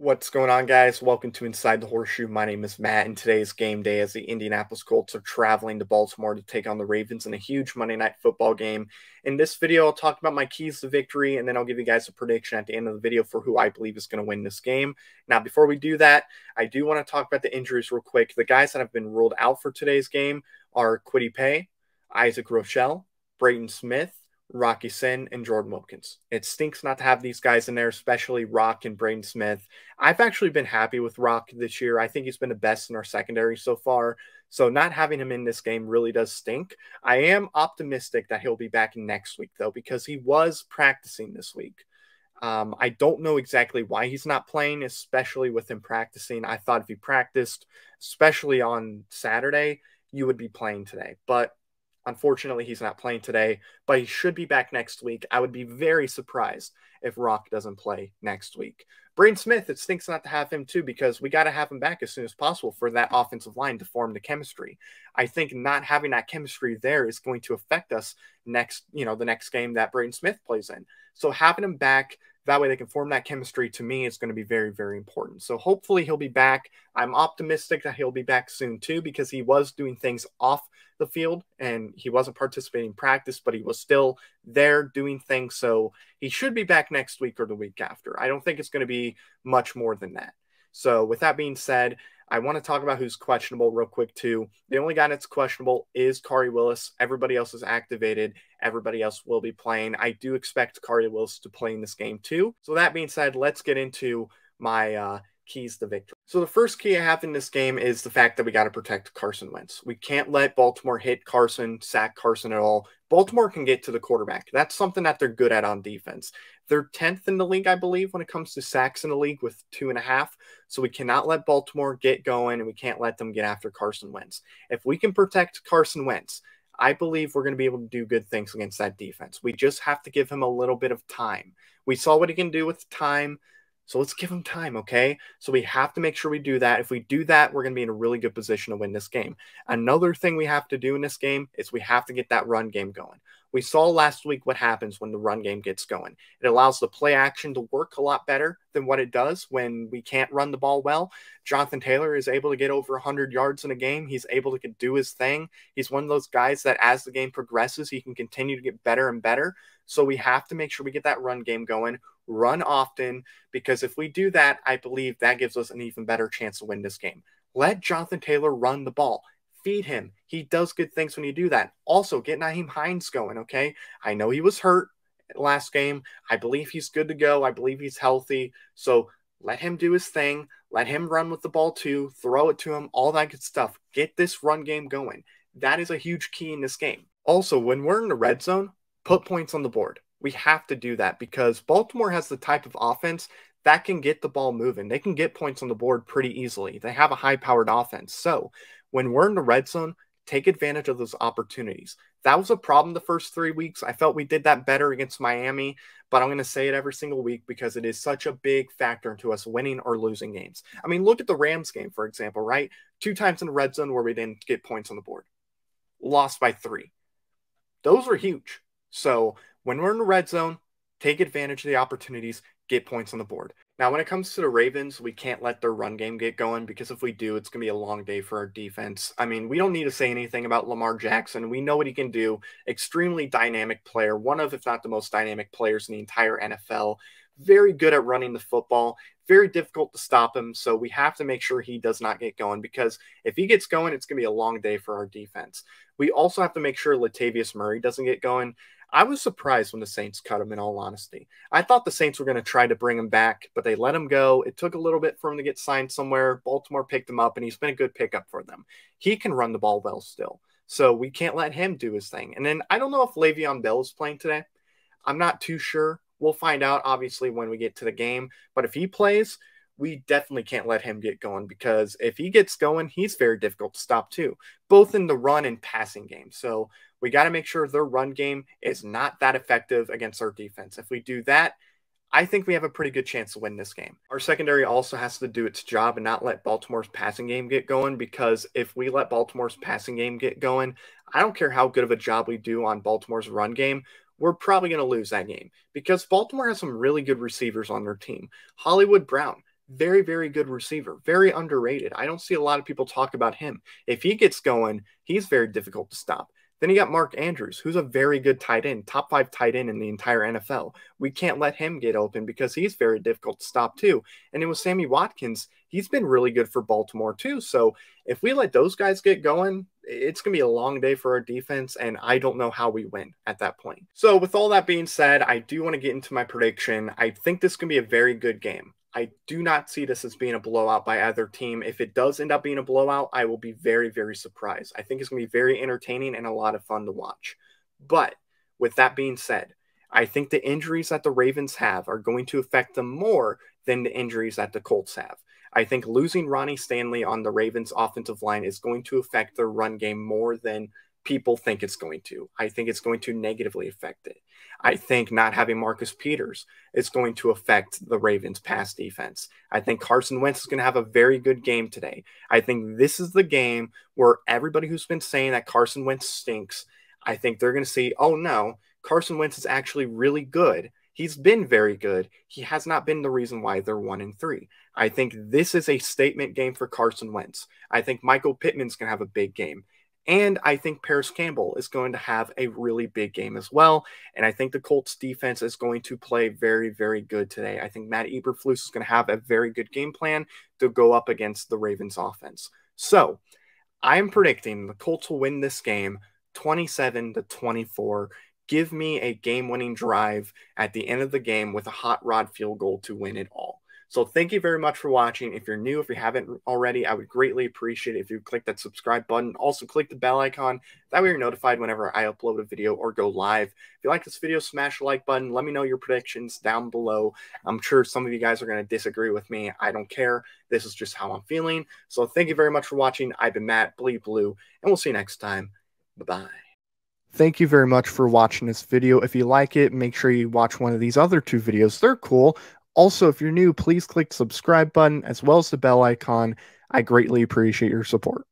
What's going on, guys? Welcome to Inside the Horseshoe. My name is Matt, and today's game day as the Indianapolis Colts are traveling to Baltimore to take on the Ravens in a huge Monday Night Football game. In this video, I'll talk about my keys to victory, and then I'll give you guys a prediction at the end of the video for who I believe is going to win this game. Now, before we do that, I do want to talk about the injuries real quick. The guys that have been ruled out for today's game are Kwity Paye, Isaac Rochelle, Brayton Smith, Rocky Sin, and Jordan Wilkins. It stinks not to have these guys in there, especially Rock and Braden Smith. I've actually been happy with Rock this year. I think he's been the best in our secondary so far. So not having him in this game really does stink. I am optimistic that he'll be back next week, though, because he was practicing this week. I don't know exactly why he's not playing, especially with him practicing. I thought if he practiced, especially on Saturday, you would be playing today. But unfortunately, he's not playing today, but he should be back next week. I would be very surprised if Rock doesn't play next week. Braden Smith, it stinks not to have him too, because we got to have him back as soon as possible for that offensive line to form the chemistry. I think not having that chemistry there is going to affect us the next game that Braden Smith plays in. So having him back, that way they can form that chemistry, to me, is going to be very, very important. So hopefully he'll be back. I'm optimistic that he'll be back soon too, because he was doing things off the field and he wasn't participating in practice, but he was still there doing things. So he should be back next week or the week after. I don't think it's going to be much more than that. So with that being said, I want to talk about who's questionable real quick too. The only guy that's questionable is Khari Willis. Everybody else is activated. Everybody else will be playing. I do expect Khari Willis to play in this game too. So that being said, let's get into my keys to victory. So the first key I have in this game is the fact that we got to protect Carson Wentz. We can't let Baltimore hit Carson, sack Carson at all. Baltimore can get to the quarterback. That's something that they're good at on defense. They're 10th in the league, I believe, when it comes to sacks in the league with 2.5. So we cannot let Baltimore get going, and we can't let them get after Carson Wentz. If we can protect Carson Wentz, I believe we're going to be able to do good things against that defense. We just have to give him a little bit of time. We saw what he can do with time. So let's give him time, okay? So we have to make sure we do that. If we do that, we're going to be in a really good position to win this game. Another thing we have to do in this game is we have to get that run game going. We saw last week what happens when the run game gets going. It allows the play action to work a lot better than what it does when we can't run the ball well. Jonathan Taylor is able to get over 100 yards in a game. He's able to do his thing. He's one of those guys that as the game progresses, he can continue to get better and better. So we have to make sure we get that run game going, run often, because if we do that, I believe that gives us an even better chance to win this game. Let Jonathan Taylor run the ball. Feed him. He does good things when you do that. Also, get Nyheim Hines going, okay? I know he was hurt last game. I believe he's good to go. I believe he's healthy. So let him do his thing. Let him run with the ball too. Throw it to him. All that good stuff. Get this run game going. That is a huge key in this game. Also, when we're in the red zone, put points on the board. We have to do that because Baltimore has the type of offense that can get the ball moving. They can get points on the board pretty easily. They have a high-powered offense. So when we're in the red zone, take advantage of those opportunities. That was a problem the first 3 weeks. I felt we did that better against Miami, but I'm going to say it every single week because it is such a big factor into us winning or losing games. I mean, look at the Rams game, for example, right? 2 times in the red zone where we didn't get points on the board. Lost by 3. Those were huge. So when we're in the red zone, take advantage of the opportunities, get points on the board. Now, when it comes to the Ravens, we can't let their run game get going because if we do, it's going to be a long day for our defense. I mean, we don't need to say anything about Lamar Jackson. We know what he can do. Extremely dynamic player. One of, if not the most dynamic players in the entire NFL. Very good at running the football. Very difficult to stop him. So we have to make sure he does not get going because if he gets going, it's going to be a long day for our defense. We also have to make sure Latavius Murray doesn't get going. I was surprised when the Saints cut him, in all honesty. I thought the Saints were going to try to bring him back, but they let him go. It took a little bit for him to get signed somewhere. Baltimore picked him up, and he's been a good pickup for them. He can run the ball well still, so we can't let him do his thing. And then I don't know if Le'Veon Bell is playing today. I'm not too sure. We'll find out, obviously, when we get to the game. But if he plays, we definitely can't let him get going because if he gets going, he's very difficult to stop too, both in the run and passing game. So we got to make sure their run game is not that effective against our defense. If we do that, I think we have a pretty good chance to win this game. Our secondary also has to do its job and not let Baltimore's passing game get going because if we let Baltimore's passing game get going, I don't care how good of a job we do on Baltimore's run game, we're probably going to lose that game because Baltimore has some really good receivers on their team. Hollywood Brown, Very, very good receiver, very underrated. I don't see a lot of people talk about him. If he gets going, he's very difficult to stop. Then you got Mark Andrews, who's a very good tight end, top 5 tight end in the entire NFL. We can't let him get open because he's very difficult to stop too. And then with Sammy Watkins, he's been really good for Baltimore too. So if we let those guys get going, it's going to be a long day for our defense, and I don't know how we win at that point. So with all that being said, I do want to get into my prediction. I think this can be a very good game. I do not see this as being a blowout by either team. If it does end up being a blowout, I will be very, very surprised. I think it's going to be very entertaining and a lot of fun to watch. But with that being said, I think the injuries that the Ravens have are going to affect them more than the injuries that the Colts have. I think losing Ronnie Stanley on the Ravens offensive line is going to affect their run game more than people think it's going to. I think it's going to negatively affect it. I think not having Marcus Peters is going to affect the Ravens' pass defense. I think Carson Wentz is going to have a very good game today. I think this is the game where everybody who's been saying that Carson Wentz stinks, I think they're going to see, oh no, Carson Wentz is actually really good. He's been very good. He has not been the reason why they're 1-3. I think this is a statement game for Carson Wentz. I think Michael Pittman's going to have a big game. And I think Paris Campbell is going to have a really big game as well. And I think the Colts defense is going to play very, very good today. I think Matt Eberflus is going to have a very good game plan to go up against the Ravens offense. So I am predicting the Colts will win this game 27-24. Give me a game-winning drive at the end of the game with a hot rod field goal to win it all. So thank you very much for watching. If you're new, if you haven't already, I would greatly appreciate it if you click that subscribe button. Also click the bell icon. That way you're notified whenever I upload a video or go live. If you like this video, smash the like button. Let me know your predictions down below. I'm sure some of you guys are going to disagree with me. I don't care. This is just how I'm feeling. So thank you very much for watching. I've been Matt, Bleed Blue, and we'll see you next time. Bye-bye. Thank you very much for watching this video. If you like it, make sure you watch one of these other 2 videos. They're cool. Also, if you're new, please click the subscribe button as well as the bell icon. I greatly appreciate your support.